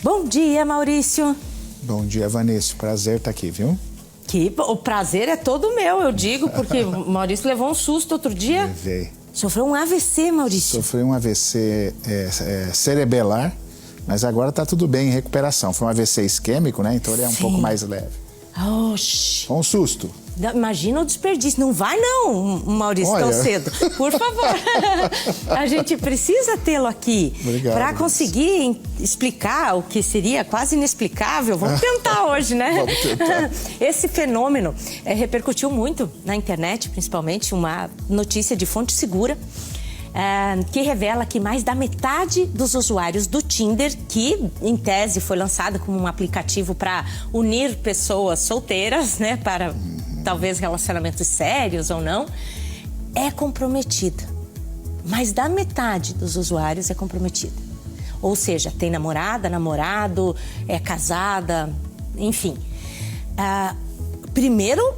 Bom dia, Maurício. Bom dia, Vanessa. Prazer estar aqui, viu? O prazer é todo meu, eu digo, porque o Maurício levou um susto outro dia. Levei. Sofreu um AVC, Maurício. Sofri um AVC cerebelar, mas agora tá tudo bem, em recuperação. Foi um AVC isquêmico, né? Então ele é um pouco mais leve. Oxi. Com um susto. Imagina o desperdício. Não vai não, Maurício, tão cedo. Por favor. A gente precisa tê-lo aqui. Para conseguir explicar o que seria quase inexplicável. Vamos tentar hoje, né? Vamos tentar. Esse fenômeno repercutiu muito na internet, principalmente uma notícia de fonte segura, que revela que mais da metade dos usuários do Tinder, que em tese foi lançado como um aplicativo para unir pessoas solteiras, né, para talvez relacionamentos sérios ou não, é comprometida. Mais da metade dos usuários é comprometida. Ou seja, tem namorada, namorado, é casada, enfim. Primeiro,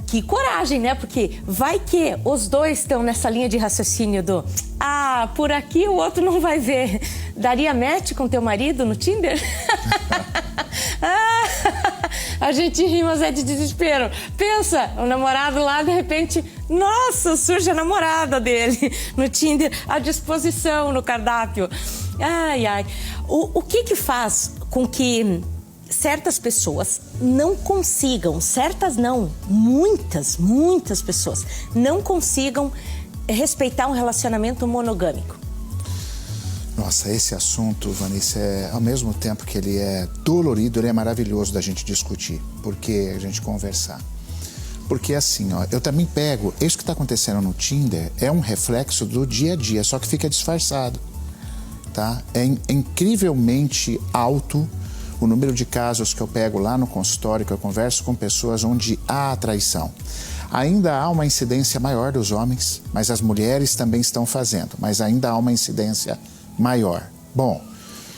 que coragem, né? Porque vai que os dois estão nessa linha de raciocínio do por aqui o outro não vai ver. Daria match com teu marido no Tinder? A gente ri, mas é de desespero. Pensa, o namorado lá, de repente, nossa, surge a namorada dele no Tinder, à disposição no cardápio. O que faz com que certas pessoas não consigam, certas não, muitas pessoas não consigam respeitar um relacionamento monogâmico? Nossa, esse assunto, Vanessa, ao mesmo tempo que ele é dolorido, ele é maravilhoso da gente discutir, porque a gente conversar. Porque assim, eu também pego, isso que está acontecendo no Tinder é um reflexo do dia a dia, só que fica disfarçado, tá? É incrivelmente alto o número de casos que eu pego lá no consultório, que eu converso com pessoas onde há traição. Ainda há uma incidência maior dos homens, mas as mulheres também estão fazendo, mas ainda há uma incidência maior. Bom.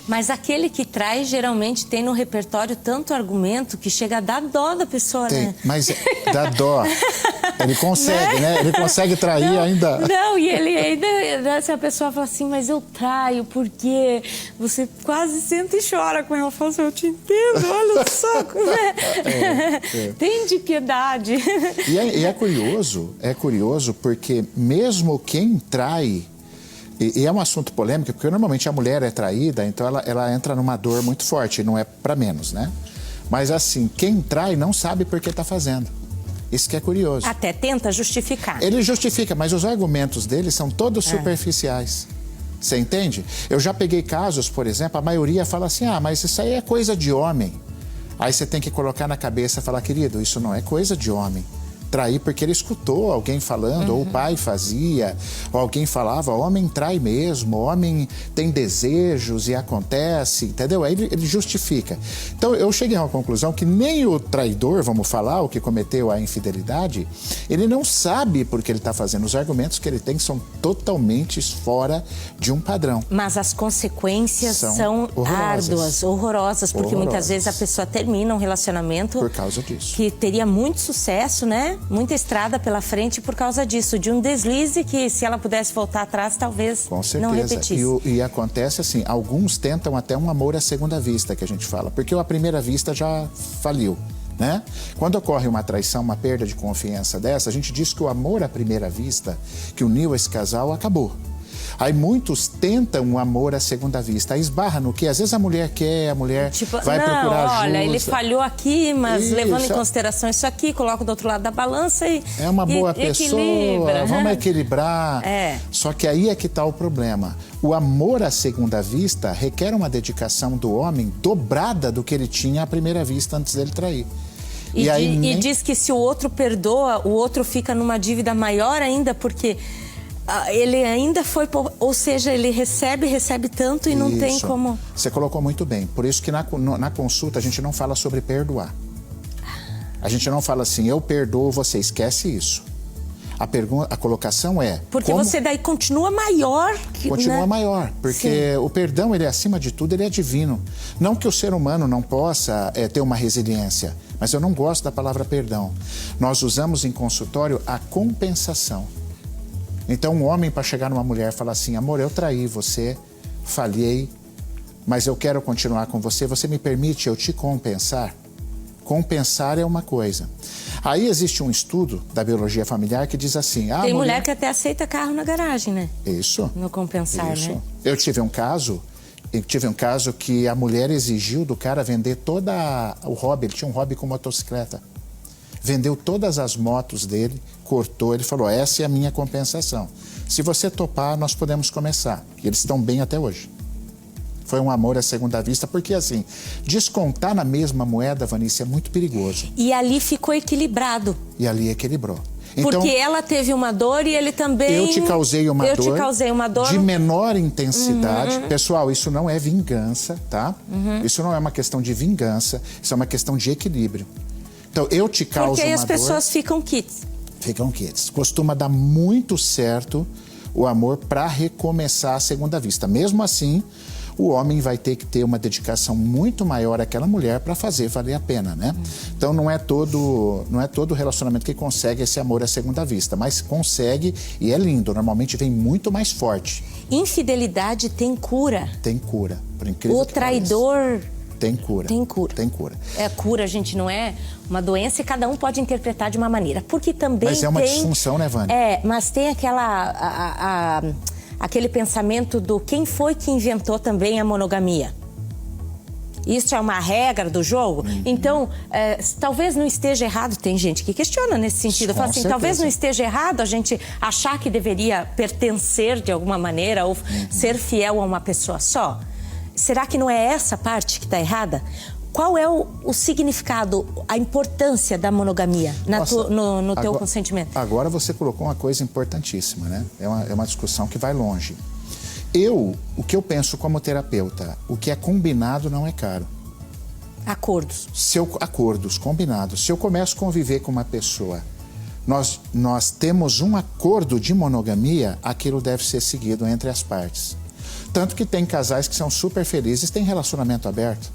Mas aquele que trai geralmente tem no repertório tanto argumento que chega a dar dó da pessoa, tem, né? Mas dá dó. Ele consegue, né? Ele consegue trair ainda. Não, e ele ainda, se a pessoa fala assim, mas eu traio porque você quase senta e chora com ela. Fala assim, eu te entendo, olha o saco, né? Tem de piedade. E é curioso porque mesmo quem trai, e é um assunto polêmico, porque normalmente a mulher é traída, então ela entra numa dor muito forte, não é para menos, né? Mas assim, quem trai não sabe por que está fazendo. Isso que é curioso. Até tenta justificar. Ele justifica, mas os argumentos dele são todos superficiais. Você entende? Eu já peguei casos, por exemplo, a maioria fala assim, mas isso aí é coisa de homem. Aí você tem que colocar na cabeça e falar, querido, isso não é coisa de homem. Trair porque ele escutou alguém falando, ou o pai fazia, ou alguém falava, homem trai mesmo, homem tem desejos e acontece, entendeu? Aí ele justifica. Então eu cheguei a uma conclusão que nem o traidor, vamos falar, o que cometeu a infidelidade, ele não sabe porque ele está fazendo. Os argumentos que ele tem são totalmente fora de um padrão. Mas as consequências são árduas, horrorosas, porque muitas vezes a pessoa termina um relacionamento por causa disso, que teria muito sucesso, né? Muita estrada pela frente por causa disso, de um deslize que, se ela pudesse voltar atrás, talvez não repetisse. E acontece assim, alguns tentam até um amor à segunda vista, que a gente fala, porque a primeira vista já faliu, né? Quando ocorre uma traição, uma perda de confiança dessa, a gente diz que o amor à primeira vista, que uniu esse casal, acabou. Aí muitos tentam um amor à segunda vista. Aí esbarra no que? Às vezes a mulher quer, a mulher vai procurar ajuda. Olha, ele falhou aqui, mas levando em consideração isso aqui, coloca do outro lado da balança e é uma boa pessoa, equilibra. Vamos equilibrar. Só que aí é que está o problema. O amor à segunda vista requer uma dedicação do homem dobrada do que ele tinha à primeira vista antes dele trair. E diz que se o outro perdoa, o outro fica numa dívida maior ainda, porque ele ainda foi, ou seja, ele recebe tanto e não tem como... Você colocou muito bem. Por isso que na consulta a gente não fala sobre perdoar. A gente não fala assim, eu perdoo, você esquece isso. A colocação é... Porque você daí continua maior. Continua, né? Maior, porque o perdão, ele acima de tudo, ele é divino. Não que o ser humano não possa ter uma resiliência, mas eu não gosto da palavra perdão. Nós usamos em consultório a compensação. Então, um homem para chegar numa mulher e falar assim, amor, eu traí você, falhei, mas eu quero continuar com você, você me permite eu te compensar? Compensar é uma coisa. Aí existe um estudo da biologia familiar que diz assim... Tem mulher que até aceita carro na garagem, né? Isso. No compensar, isso. Né? Eu tive um caso que a mulher exigiu do cara vender toda o hobby. Ele tinha um hobby com motocicleta. Vendeu todas as motos dele, cortou, ele falou, essa é a minha compensação. Se você topar, nós podemos começar. E eles estão bem até hoje. Foi um amor à segunda vista, porque assim, descontar na mesma moeda, Vanice, é muito perigoso. E ali ficou equilibrado. E ali equilibrou. Então, porque ela teve uma dor e ele também... Eu te causei uma dor. Eu te causei uma dor. De menor intensidade. Pessoal, isso não é vingança, tá? Isso não é uma questão de vingança, isso é uma questão de equilíbrio. Então, eu te causo uma dor... Porque aí as pessoas ficam quites. Ficam quites. Costuma dar muito certo o amor para recomeçar a segunda vista. Mesmo assim, o homem vai ter que ter uma dedicação muito maior àquela mulher para fazer valer a pena, né? Então não é todo relacionamento que consegue esse amor à segunda vista, mas consegue e é lindo, normalmente vem muito mais forte. Infidelidade tem cura. Tem cura, por incrível que pareça. O traidor... Tem cura. Tem cura. Tem cura. É cura, gente, não é uma doença e cada um pode interpretar de uma maneira. Porque também mas é uma disfunção, né, Vânia? Mas tem aquele pensamento do quem foi que inventou também a monogamia. Isso é uma regra do jogo? Então, talvez não esteja errado. Tem gente que questiona nesse sentido. Fala assim, talvez não esteja errado a gente achar que deveria pertencer de alguma maneira ou ser fiel a uma pessoa só. Será que não é essa parte que está errada? Qual é o significado, a importância da monogamia no teu consentimento? Agora você colocou uma coisa importantíssima, né? É uma discussão que vai longe. O que eu penso como terapeuta, o que é combinado não é caro. Acordos. Acordos, combinados. Se eu começo a conviver com uma pessoa, nós temos um acordo de monogamia, aquilo deve ser seguido entre as partes. Tanto que tem casais que são super felizes, têm relacionamento aberto.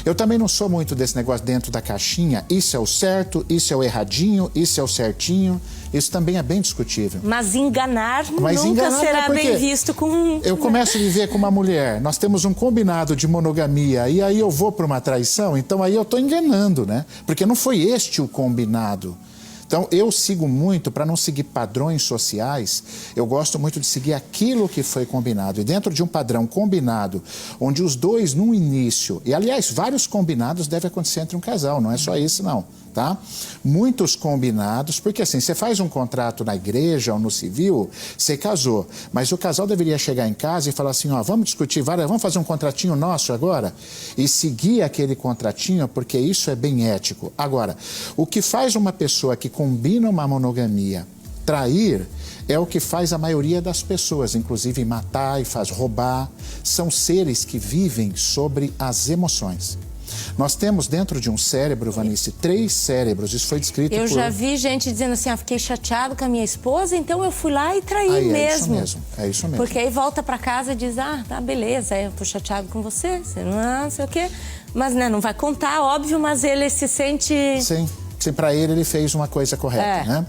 Eu também não sou muito desse negócio dentro da caixinha, isso é o certo, isso é o erradinho, isso é o certinho, isso também é bem discutível. Mas enganar nunca será bem visto com... Eu começo a viver com uma mulher, nós temos um combinado de monogamia e aí eu vou para uma traição, então aí eu estou enganando, né? Porque não foi este o combinado. Então, eu sigo muito, para não seguir padrões sociais, eu gosto muito de seguir aquilo que foi combinado. E dentro de um padrão combinado, onde os dois, no início... E, aliás, vários combinados devem acontecer entre um casal, não é só isso, não. Tá? Muitos combinados, porque assim, você faz um contrato na igreja ou no civil, você casou, mas o casal deveria chegar em casa e falar assim, ó, vamos discutir, vamos fazer um contratinho nosso agora e seguir aquele contratinho, porque isso é bem ético. Agora, o que faz uma pessoa que combina uma monogamia trair é o que faz a maioria das pessoas, inclusive matar e faz roubar, são seres que vivem sobre as emoções. Nós temos dentro de um cérebro, Vanice, 3 cérebros, isso foi descrito Eu já vi gente dizendo assim, fiquei chateado com a minha esposa, então eu fui lá e traí mesmo. É isso mesmo. Porque aí volta pra casa e diz, tá, beleza, eu tô chateado com você não sei o quê. Mas né, não vai contar, óbvio, mas ele se sente... Sim, pra ele fez uma coisa correta, né?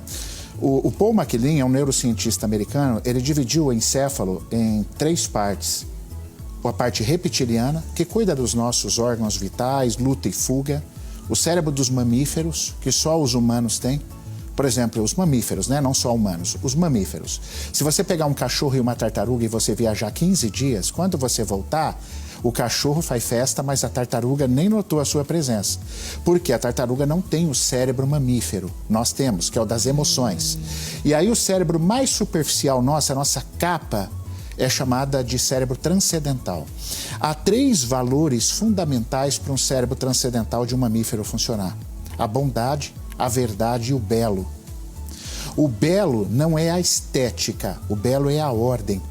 O Paul MacLean é um neurocientista americano, ele dividiu o encéfalo em 3 partes. A parte reptiliana, que cuida dos nossos órgãos vitais, luta e fuga. O cérebro dos mamíferos, que só os humanos têm. Por exemplo, os mamíferos, né? Não só humanos, os mamíferos. Se você pegar um cachorro e uma tartaruga e você viajar 15 dias, quando você voltar, o cachorro faz festa, mas a tartaruga nem notou a sua presença. Porque a tartaruga não tem o cérebro mamífero. Nós temos, que é o das emoções. E aí o cérebro mais superficial nosso, a nossa capa, é chamada de cérebro transcendental. Há 3 valores fundamentais para um cérebro transcendental de um mamífero funcionar. A bondade, a verdade e o belo. O belo não é a estética, o belo é a ordem.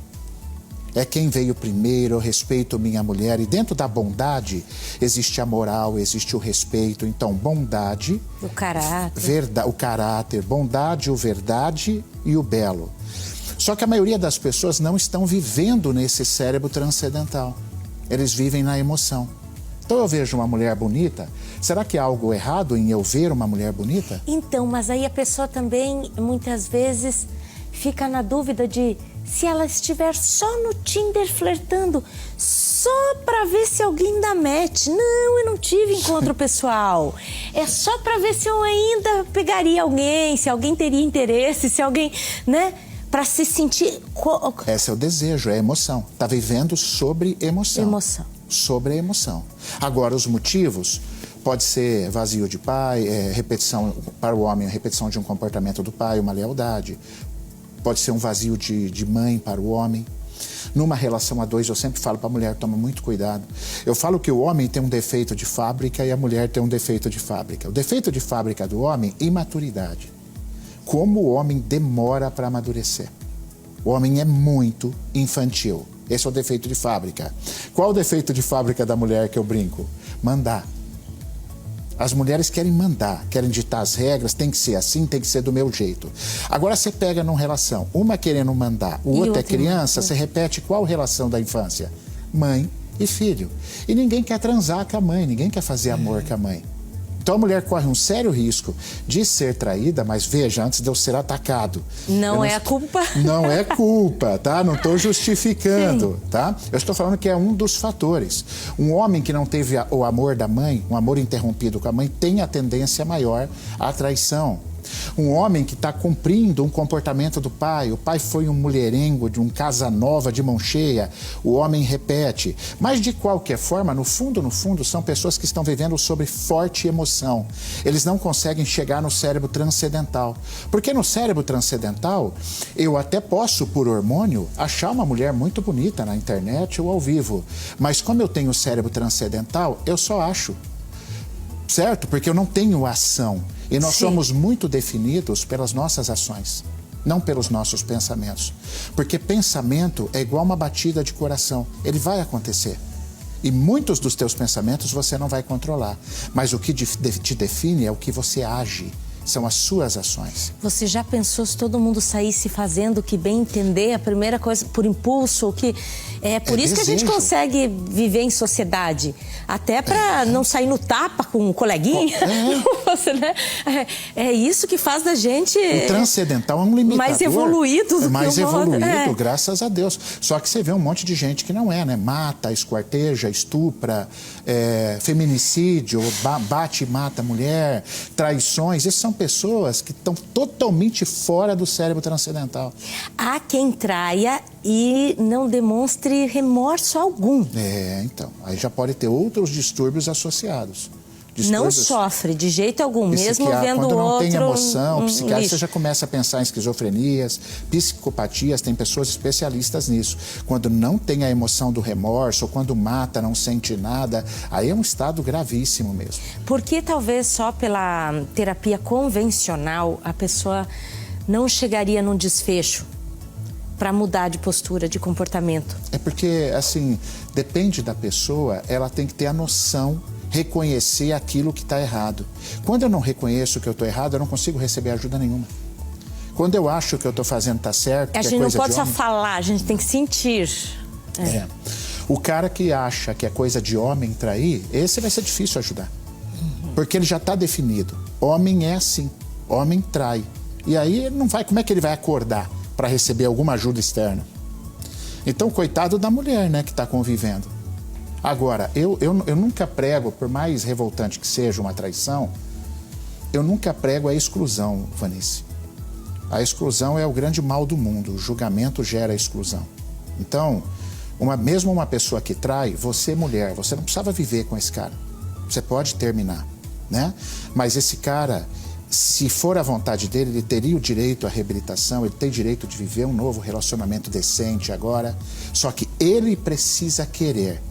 É quem veio primeiro, eu respeito minha mulher. E dentro da bondade existe a moral, existe o respeito. Então, bondade... O caráter. O caráter, bondade, o verdade e o belo. Só que a maioria das pessoas não estão vivendo nesse cérebro transcendental. Eles vivem na emoção. Então eu vejo uma mulher bonita, será que há algo errado em eu ver uma mulher bonita? Então, mas aí a pessoa também, muitas vezes, fica na dúvida de se ela estiver só no Tinder flertando, só para ver se alguém dá match. Não, eu não tive encontro pessoal. É só para ver se eu ainda pegaria alguém, se alguém teria interesse, se alguém, né? Para se sentir... Esse é o desejo, é a emoção. Tá vivendo sobre emoção. Emoção. Sobre a emoção. Agora, os motivos... Pode ser vazio de pai, repetição para o homem, a repetição de um comportamento do pai, uma lealdade. Pode ser um vazio de mãe para o homem. Numa relação a dois, eu sempre falo para a mulher, toma muito cuidado. Eu falo que o homem tem um defeito de fábrica e a mulher tem um defeito de fábrica. O defeito de fábrica do homem, imaturidade. Como o homem demora para amadurecer. O homem é muito infantil. Esse é o defeito de fábrica. Qual o defeito de fábrica da mulher que eu brinco? Mandar. As mulheres querem mandar, querem ditar as regras, tem que ser assim, tem que ser do meu jeito. Agora você pega numa relação, uma querendo mandar, o outro é criança, você repete qual relação da infância? Mãe e filho. E ninguém quer transar com a mãe, ninguém quer fazer amor com a mãe. Então a mulher corre um sério risco de ser traída, mas veja, antes de eu ser atacado. Não é a culpa. Não é culpa, tá? Não estou justificando, tá? Eu estou falando que é um dos fatores. Um homem que não teve o amor da mãe, um amor interrompido com a mãe, tem a tendência maior à traição. Um homem que está cumprindo um comportamento do pai, o pai foi um mulherengo, de um casa nova, de mão cheia, o homem repete. Mas de qualquer forma, no fundo, são pessoas que estão vivendo sobre forte emoção. Eles não conseguem chegar no cérebro transcendental. Porque no cérebro transcendental, eu até posso, por hormônio, achar uma mulher muito bonita na internet ou ao vivo. Mas como eu tenho o cérebro transcendental, eu só acho. Certo? Porque eu não tenho ação. E nós somos muito definidos pelas nossas ações, não pelos nossos pensamentos. Porque pensamento é igual uma batida de coração. Ele vai acontecer. E muitos dos teus pensamentos você não vai controlar. Mas o que te define é o que você age. São as suas ações. Você já pensou se todo mundo saísse fazendo o que bem entender, a primeira coisa, por impulso, o que... É por isso que a gente consegue viver em sociedade. Até para não sair no tapa com um coleguinha. Você, né? É isso que faz da gente... O transcendental é um limitador. Mais evoluído do mais que o evoluído, graças a Deus. Só que você vê um monte de gente que não é, né? Mata, esquarteja, estupra, feminicídio, bate e mata a mulher, traições. Essas são pessoas que estão totalmente fora do cérebro transcendental. Há quem traia e não demonstre remorso algum. Então. Aí já pode ter outros distúrbios associados. Não sofre de jeito algum, mesmo vendo quando outro... não tem emoção, psiquiatra, lixo. você já começa a pensar em esquizofrenias, psicopatias, tem pessoas especialistas nisso. Quando não tem a emoção do remorso, ou quando mata, não sente nada, aí é um estado gravíssimo mesmo. Porque talvez só pela terapia convencional a pessoa não chegaria num desfecho para mudar de postura, de comportamento? É porque, assim, depende da pessoa, ela tem que ter a noção, reconhecer aquilo que está errado. Quando eu não reconheço que eu estou errado, eu não consigo receber ajuda nenhuma. Quando eu acho que eu estou fazendo está certo, a gente não pode só falar, a gente tem que sentir. O cara que acha que é coisa de homem trair, esse vai ser difícil ajudar. Porque ele já está definido. Homem é assim, homem trai. E aí ele não vai, como é que ele vai acordar para receber alguma ajuda externa? Então, coitado da mulher, né, que está convivendo. Agora, eu nunca prego, por mais revoltante que seja uma traição, eu nunca prego a exclusão, Vanice. A exclusão é o grande mal do mundo, o julgamento gera exclusão. Então, mesmo uma pessoa que trai, você mulher, você não precisava viver com esse cara. Você pode terminar, né? Mas esse cara, se for a vontade dele, ele teria o direito à reabilitação, ele tem direito de viver um novo relacionamento decente agora. Só que ele precisa querer.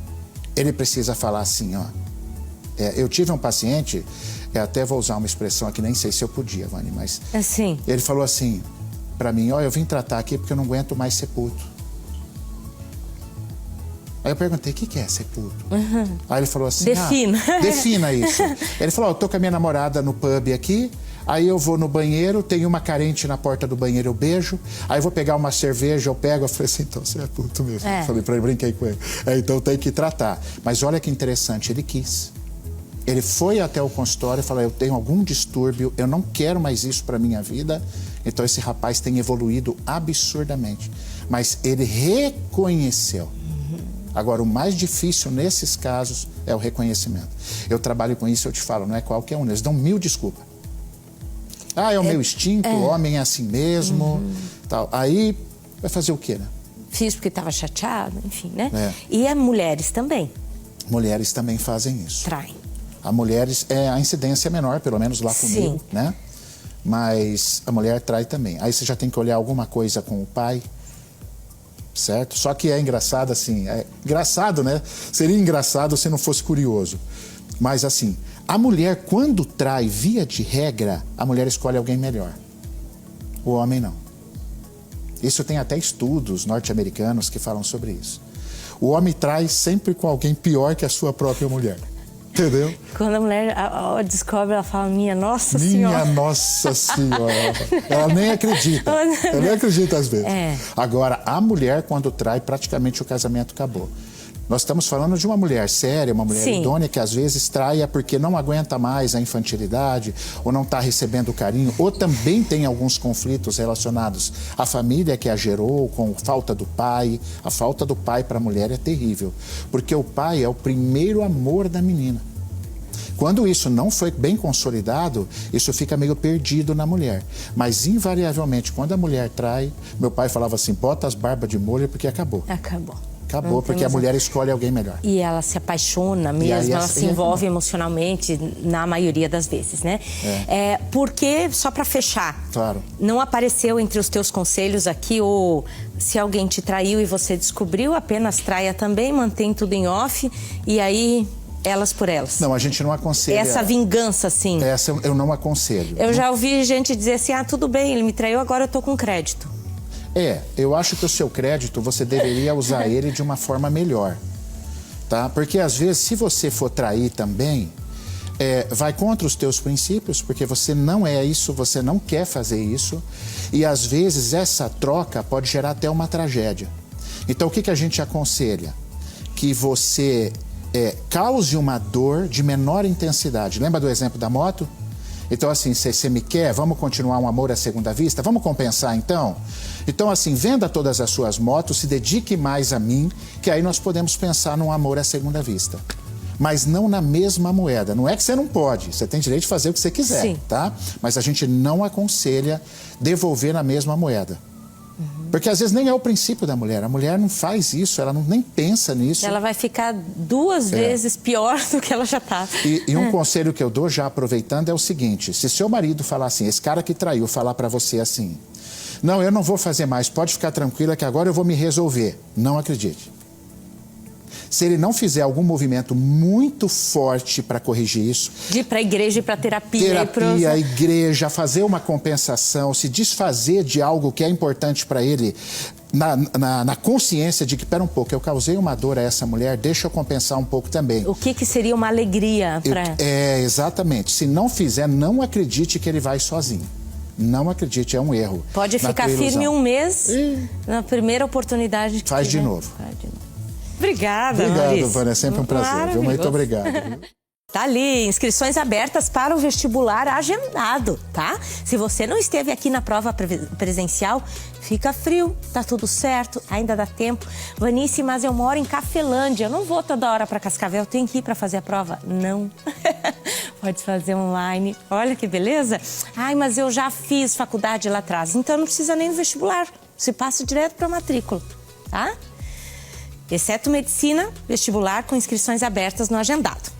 Ele precisa falar assim, ó. Eu tive um paciente, até vou usar uma expressão aqui, nem sei se eu podia, Vani, mas... Assim. Ele falou assim pra mim, ó, eu vim tratar aqui porque eu não aguento mais ser puto. Aí eu perguntei, o que é ser puto? Aí ele falou assim, defina. Defina isso. Ele falou, eu tô com a minha namorada no pub aqui, aí eu vou no banheiro, tem uma carente na porta do banheiro, eu beijo, aí eu vou pegar uma cerveja, eu pego, eu falei assim, então você é puto mesmo. Falei pra ele, brinquei com ele. Então tem que tratar. Mas olha que interessante, ele quis. Ele foi até o consultório e falou, eu tenho algum distúrbio, eu não quero mais isso pra minha vida. Então esse rapaz tem evoluído absurdamente. Mas ele reconheceu. Agora, o mais difícil nesses casos é o reconhecimento. Eu trabalho com isso, eu te falo, não é qualquer um. Eles dão 1000 desculpas. Ah, é o meu instinto, o homem é assim mesmo, tal. Aí, vai fazer o quê, né? Fiz porque estava chateado, enfim, né? E as mulheres também. Mulheres também fazem isso. Traem. A mulheres, a incidência é menor, pelo menos lá comigo, né? Mas a mulher trai também. Aí você já tem que olhar alguma coisa com o pai, certo? Só que é engraçado assim, é engraçado, né? Seria engraçado se não fosse curioso. Mas assim, a mulher quando trai, via de regra, a mulher escolhe alguém melhor. O homem não. Isso tem até estudos norte-americanos que falam sobre isso. O homem trai sempre com alguém pior que a sua própria mulher. Entendeu? Quando a mulher descobre, ela fala, minha Nossa Senhora. Minha Nossa Senhora. Ela nem acredita. Ela nem acredita às vezes. Agora, a mulher, quando trai, praticamente o casamento acabou. Nós estamos falando de uma mulher séria, uma mulher idônea, que às vezes trai porque não aguenta mais a infantilidade, ou não está recebendo carinho, ou também tem alguns conflitos relacionados à família que a gerou, com falta do pai. A falta do pai para a mulher é terrível, porque o pai é o primeiro amor da menina. Quando isso não foi bem consolidado, isso fica meio perdido na mulher. Mas, invariavelmente, quando a mulher trai, meu pai falava assim, bota as barbas de molho porque acabou. Acabou, porque a mulher escolhe alguém melhor. E ela se apaixona mesmo, ela se envolve emocionalmente, na maioria das vezes, né? Porque, só para fechar, não apareceu entre os teus conselhos aqui, ou se alguém te traiu e você descobriu, apenas traia também, mantém tudo em off, e aí... elas por elas. Não, a gente não aconselha. Essa vingança, assim. Essa eu não aconselho. Eu já ouvi gente dizer assim, tudo bem, ele me traiu, agora eu tô com crédito. Eu acho que o seu crédito, você deveria usar ele de uma forma melhor, tá? Porque às vezes, se você for trair também, vai contra os teus princípios, porque você não é isso, você não quer fazer isso, e às vezes essa troca pode gerar até uma tragédia. Então, o que a gente aconselha? Que você cause uma dor de menor intensidade. Lembra do exemplo da moto? Então, assim, se você me quer, vamos continuar um amor à segunda vista? Vamos compensar, então? Então, assim, venda todas as suas motos, se dedique mais a mim, que aí nós podemos pensar num amor à segunda vista. Mas não na mesma moeda. Não é que você não pode, você tem direito de fazer o que você quiser, tá? Mas a gente não aconselha devolver na mesma moeda. Porque às vezes nem é o princípio da mulher. A mulher não faz isso, ela nem pensa nisso. Ela vai ficar 2 vezes pior do que ela já está. E um conselho que eu dou, já aproveitando, é o seguinte. Se seu marido falar assim, esse cara que traiu, falar pra você assim, não, eu não vou fazer mais, pode ficar tranquila que agora eu vou me resolver. Não acredite. Se ele não fizer algum movimento muito forte para corrigir isso... De ir para a igreja e para terapia. Igreja, fazer uma compensação, se desfazer de algo que é importante para ele, na consciência de que, pera um pouco, eu causei uma dor a essa mulher, deixa eu compensar um pouco também. O que seria uma alegria para... Exatamente. Se não fizer, não acredite que ele vai sozinho. Não acredite, é um erro. Pode ficar firme 1 mês, na primeira oportunidade que faz de novo. Obrigada, Obrigado, Vânia. É sempre um prazer. Viu? Muito obrigado. Tá ali, inscrições abertas para o vestibular agendado, tá? Se você não esteve aqui na prova presencial, fica frio, tá tudo certo, ainda dá tempo. Vanice, mas eu moro em Cafelândia, eu não vou toda hora para Cascavel, tenho que ir para fazer a prova? Não. Pode fazer online. Olha que beleza. Ai, mas eu já fiz faculdade lá atrás, então não precisa nem do vestibular. Você passa direto para a matrícula, tá? Exceto medicina, vestibular com inscrições abertas no agendado.